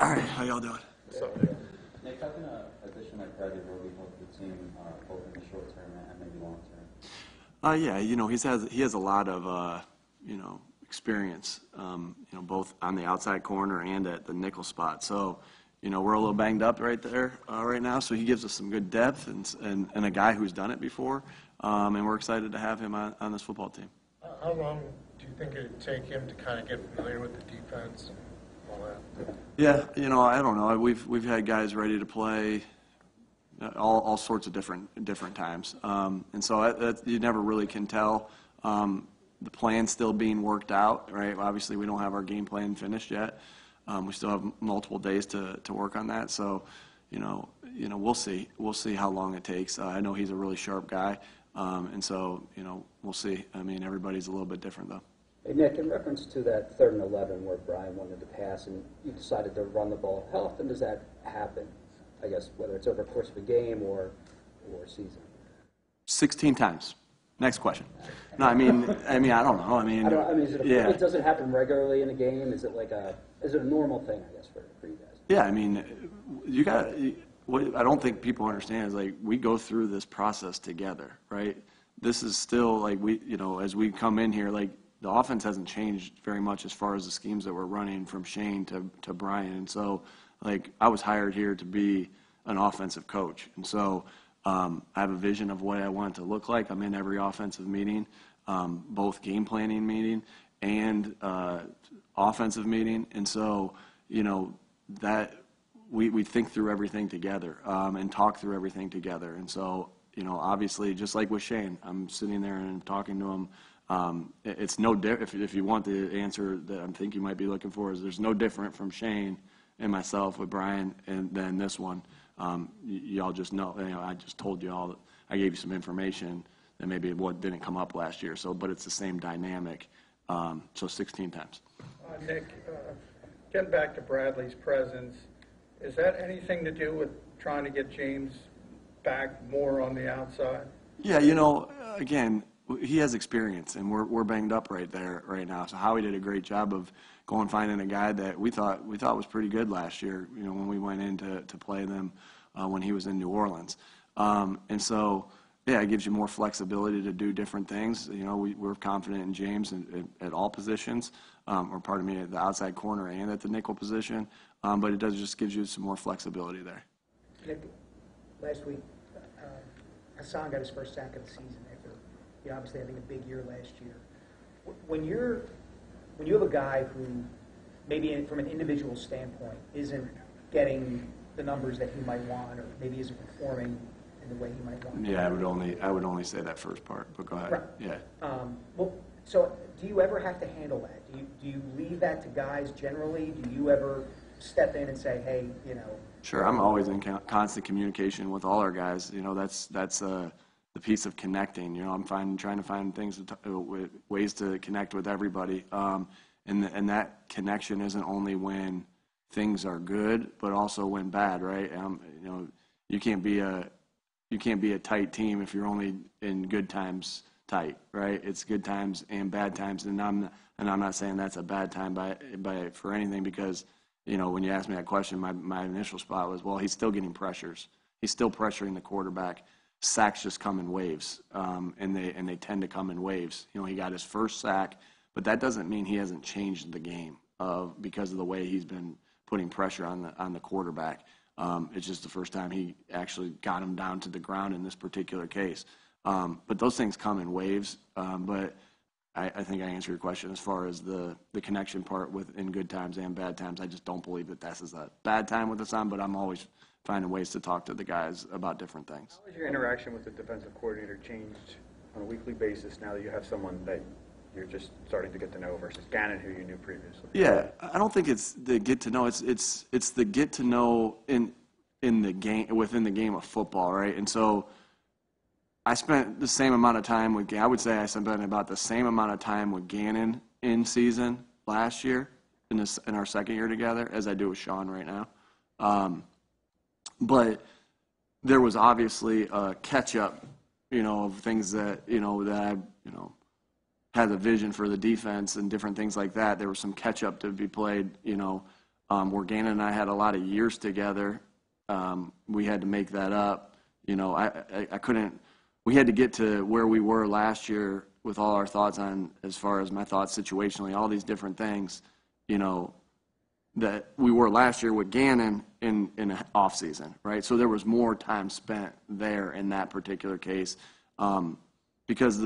All right, how y'all doing? So, Nick, how can a addition like Bradley Roby help the team both in the short term and maybe long term? Yeah, he has a lot of experience, both on the outside corner and at the nickel spot. So, we're a little banged up right there right now. So he gives us some good depth and a guy who's done it before, and we're excited to have him on this football team. how long do you think it would take him to kind of get familiar with the defense and all that? Yeah, I don't know. We've had guys ready to play all sorts of different times, and so you never really can tell. The plan's still being worked out, right? Obviously, we don't have our game plan finished yet. We still have multiple days to work on that. So, we'll see. We'll see how long it takes. I know he's a really sharp guy, and so we'll see. I mean, everybody's a little bit different though. Hey, Nick, in reference to that 3rd and 11 where Brian wanted to pass and you decided to run the ball, how often does that happen? I guess whether it's over the course of a game or a season. 16 times. Next question. No, I mean, I don't know. It doesn't happen regularly in a game. Is it is it a normal thing? I guess for you guys. Yeah, I mean, what I don't think people understand is we go through this process together, right? This is still as we come in here, the offense hasn't changed very much as far as the schemes that we're running from Shane to Brian, and so I was hired here to be an offensive coach, and so. I have a vision of what I want it to look like. I'm in every offensive meeting, both game planning meeting and offensive meeting. And so, that we think through everything together and talk through everything together. And so, obviously, just like with Shane, I'm sitting there and talking to him. It's no different. If you want the answer that I think you might be looking for, there's no different from Shane and myself with Brian and then this one. Y'all just know, I just told you all, I gave you some information that maybe what didn't come up last year. So, but it's the same dynamic. So 16 times. Nick, getting back to Bradley's presence, is that anything to do with trying to get James back more on the outside? Yeah, again, he has experience, and we're banged up right now. So Howie did a great job of going finding a guy that we thought was pretty good last year. When we went in to play them when he was in New Orleans, and so yeah, it gives you more flexibility to do different things. We're confident in James at all positions, or pardon me, at the outside corner and at the nickel position. But it just gives you some more flexibility there. Nick, last week, Hassan got his first sack of the season after obviously having a big year last year. When you have a guy who maybe from an individual standpoint isn't getting the numbers that he might want, or maybe isn't performing in the way he might want. Yeah, I would only say that first part, but go ahead. Right. Yeah. So do you ever have to handle that? Do you leave that to guys generally? Do you ever step in and say, hey, Sure, I'm always in constant communication with all our guys. That's the piece of connecting. I'm trying to find ways to connect with everybody, and that connection isn't only when things are good, but also when bad, right? You can't be a tight team if you're only in good times tight, right? It's good times and bad times, and I'm not saying that's a bad time for anything, because when you asked me that question, my initial spot was, well, he's still getting pressures. He's still pressuring the quarterback. Sacks just come in waves, and they tend to come in waves. He got his first sack, but that doesn't mean he hasn't changed the game because of the way he's been putting pressure on the quarterback. It's just the first time he actually got him down to the ground in this particular case. But those things come in waves. But I think I answered your question as far as the connection part in good times and bad times. I just don't believe that this is a bad time with Hassan, but I'm always finding ways to talk to the guys about different things. How has your interaction with the defensive coordinator changed on a weekly basis now that you have someone that you're just starting to get to know versus Gannon, who you knew previously? Yeah, I don't think it's the get to know. It's the get to know in the game, within the game of football, right? And so I spent the same amount of time with. I would say I spent about the same amount of time with Gannon in season last year in our second year together as I do with Sean right now. But there was obviously a catch-up, of things that I, had a vision for the defense and different things like that. There was some catch-up to be played, where Gannon and I had a lot of years together. We had to make that up. You know, I couldn't. We had to get to where we were last year with all our thoughts on, as far as my thoughts situationally, all these different things, you know, that we were last year with Gannon in an off season, right? So there was more time spent there in that particular case, because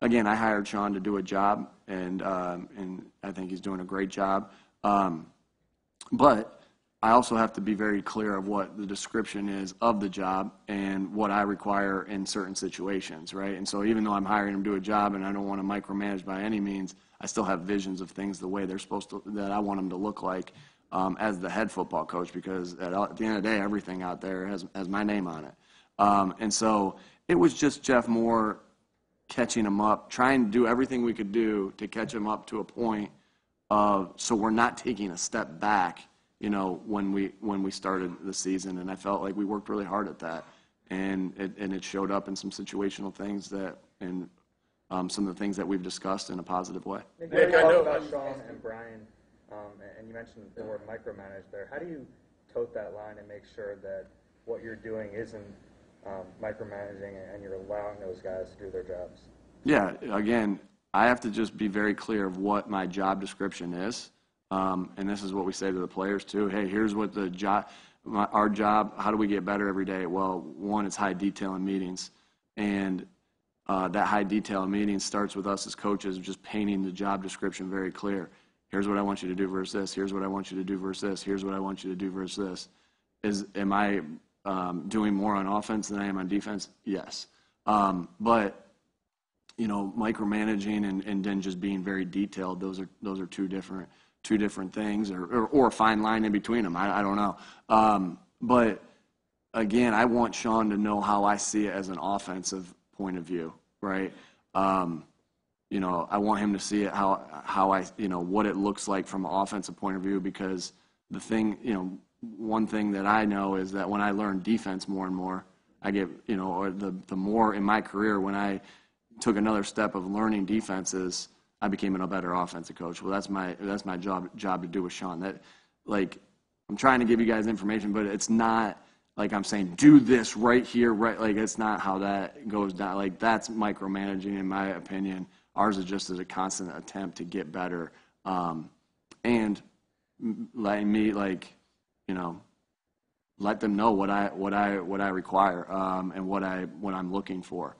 again, I hired Sean to do a job, and I think he's doing a great job. But I also have to be very clear of what the description is of the job and what I require in certain situations, right? And so even though I'm hiring him to do a job and I don't want to micromanage by any means, I still have visions of things the way they're supposed to, that I want them to look like as the head football coach, because at the end of the day, everything out there has my name on it. And so it was just Jeff Moore catching him up, trying to do everything we could do to catch him up to a point of, so we're not taking a step back, you know, when we started the season. And I felt like we worked really hard at that, and it showed up in some situational things that, and some of the things that we've discussed in a positive way. Nick, I I know about Sean and Brian, and you mentioned the word micromanage there. How do you tote that line and make sure that what you're doing isn't micromanaging and you're allowing those guys to do their jobs? Yeah, again, I have to just be very clear of what my job description is. And this is what we say to the players too. Hey, here's what our job, how do we get better every day? Well, one, it's high detail in meetings. And that high detail in meetings starts with us as coaches just painting the job description very clear. Here's what I want you to do versus this. Here's what I want you to do versus this. Here's what I want you to do versus this. Am I doing more on offense than I am on defense? Yes. But, you know, micromanaging and then just being very detailed, those are two different things, or a fine line in between them. I don't know. But again, I want Sean to know how I see it as an offensive point of view, right? You know, I want him to see it how I, you know, what it looks like from an offensive point of view, because the thing, you know, one thing that I know is that when I learn defense more and more, I get, you know, or the more in my career, when I took another step of learning defenses, I became a better offensive coach. Well, that's my job to do with Sean. That, like, I'm trying to give you guys information, but it's not like I'm saying do this right here, right. Like, it's not how that goes down. Like, that's micromanaging, in my opinion. Ours is just as a constant attempt to get better, and letting me, like, you know, let them know what I require, and what I'm looking for.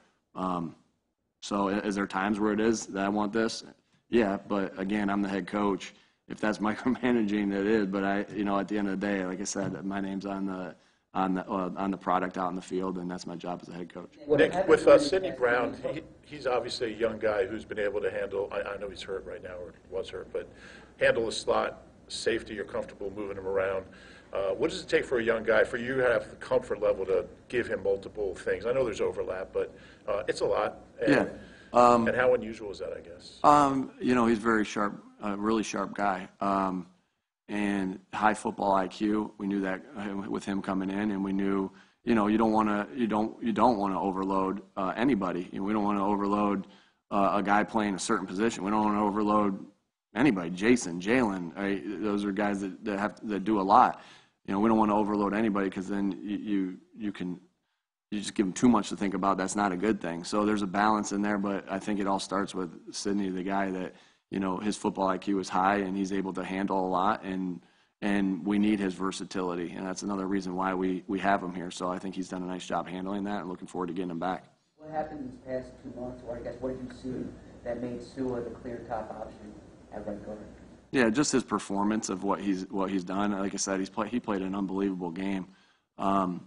So is there times where it is that I want this? Yeah, but again, I'm the head coach. If that's micromanaging, it is. But you know, at the end of the day, like I said, my name's on the product out in the field, and that's my job as a head coach. Nick, with Sidney Brown, he's obviously a young guy who's been able to handle, I know he's hurt right now, or was hurt, but handle the slot, safety, you're comfortable moving him around. What does it take for a young guy, for you to have the comfort level to give him multiple things? I know there's overlap, but it's a lot. And, yeah. And how unusual is that, I guess? You know, he's very sharp, really sharp guy, and high football IQ. We knew that with him coming in, and we knew, you know, you don't want to overload anybody. You know, we don't want to overload a guy playing a certain position. We don't want to overload anybody. Jason, Jalen, right? Those are guys that do a lot. You know, we don't want to overload anybody, because then you just give them too much to think about. That's not a good thing. So there's a balance in there, but I think it all starts with Sidney, the guy that, you know, his football IQ is high and he's able to handle a lot, and we need his versatility, and that's another reason why we have him here. So I think he's done a nice job handling that, and looking forward to getting him back. What happened these past 2 months, or I guess what did you see that made Sua the clear top option at right guard? Yeah, just his performance of what he's done. Like I said, he played an unbelievable game on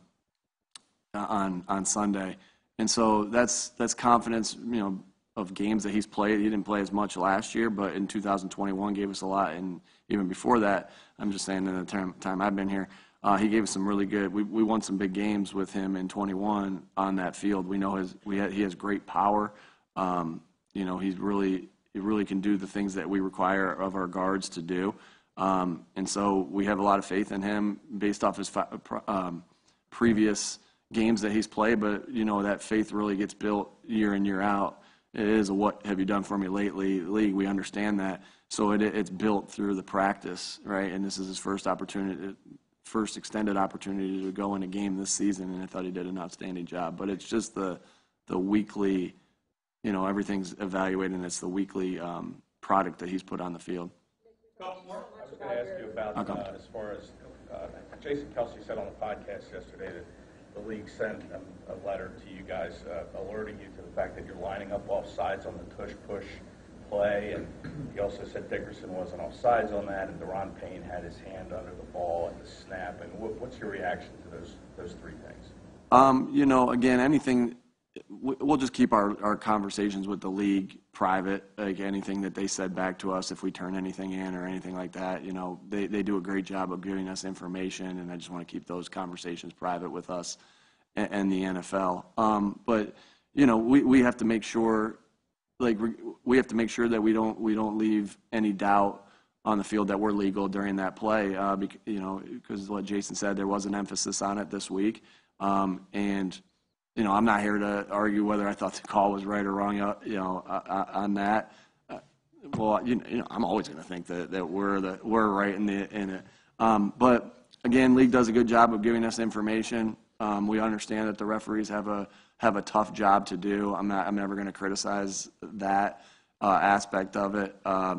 Sunday, and so that's confidence, you know, of games that he's played. He didn't play as much last year, but in 2021 gave us a lot, and even before that, I'm just saying in the time I've been here, he gave us some really good. We won some big games with him in 21 on that field. We know he has great power. You know, he really can do the things that we require of our guards to do, and so we have a lot of faith in him based off his previous games that he's played. But you know, that faith really gets built year in, year out. It is a what have you done for me lately league. We understand that. So it's built through the practice, right? And this is his first extended opportunity to go in a game this season, and I thought he did an outstanding job. But it's just the weekly, everything's evaluated, and it's the weekly product that he's put on the field. I was going to ask you about as far as Jason Kelsey said on the podcast yesterday that the league sent a letter to you guys alerting you to the fact that you're lining up off sides on the tush-push play, and he also said Dickerson wasn't off sides on that, and Deron Payne had his hand under the ball at the snap. And what's your reaction to those three things? Again, anything, we'll just keep our conversations with the league private, like anything that they said back to us if we turn anything in or anything like that. They do a great job of giving us information, and I just want to keep those conversations private with us and the NFL. But we have to make sure, we have to make sure that we don't leave any doubt on the field that we're legal during that play, because what Jason said, there was an emphasis on it this week, and I'm not here to argue whether I thought the call was right or wrong, on that. Well, I'm always going to think that we're right in it. But again, league does a good job of giving us information. We understand that the referees have a tough job to do. I'm never going to criticize that aspect of it. I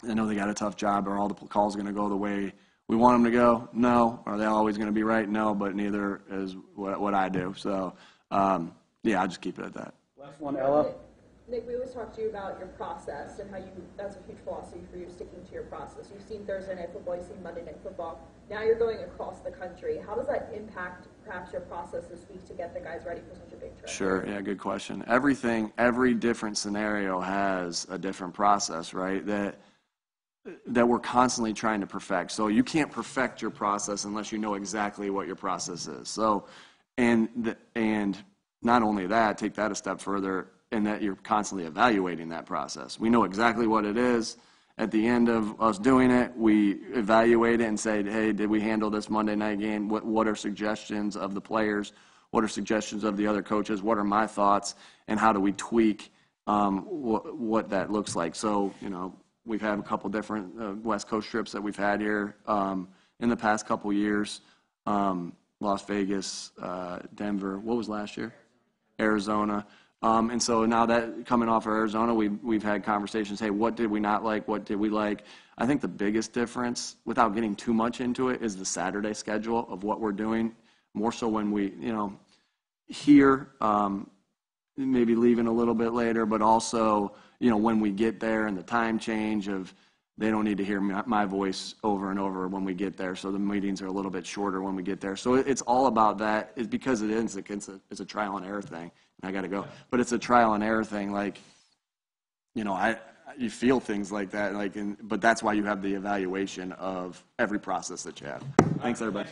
know they got a tough job. Are all the calls going to go the way we want them to go? No. Are they always going to be right? No, but neither is what I do. So, I'll just keep it at that. Last one, Ella. Nick, we always talk to you about your process and how that's a huge philosophy for you, sticking to your process. You've seen Thursday Night Football, you've seen Monday Night Football. Now you're going across the country. How does that impact perhaps your process this week to get the guys ready for such a big trip? Sure, good question. Every different scenario has a different process, right? That we're constantly trying to perfect. So you can't perfect your process unless you know exactly what your process is. So, and not only that, take that a step further, and that you're constantly evaluating that process. We know exactly what it is. At the end of us doing it, we evaluate it and say, hey, did we handle this Monday night game? What are suggestions of the players? What are suggestions of the other coaches? What are my thoughts? And how do we tweak what that looks like? So, we've had a couple different West Coast trips that we've had here in the past couple years. Las Vegas, Denver. What was last year? Arizona. And so now that coming off of Arizona, we've had conversations. Hey, what did we not like? What did we like? I think the biggest difference, without getting too much into it, is the Saturday schedule of what we're doing. More so when we, here, maybe leaving a little bit later, but also, when we get there and the time change of they don't need to hear my voice over and over when we get there. So the meetings are a little bit shorter when we get there. So it's all about that. It's because it's a trial and error thing. And I got to go. But it's a trial and error thing. You feel things like that. But that's why you have the evaluation of every process that you have. Thanks, everybody.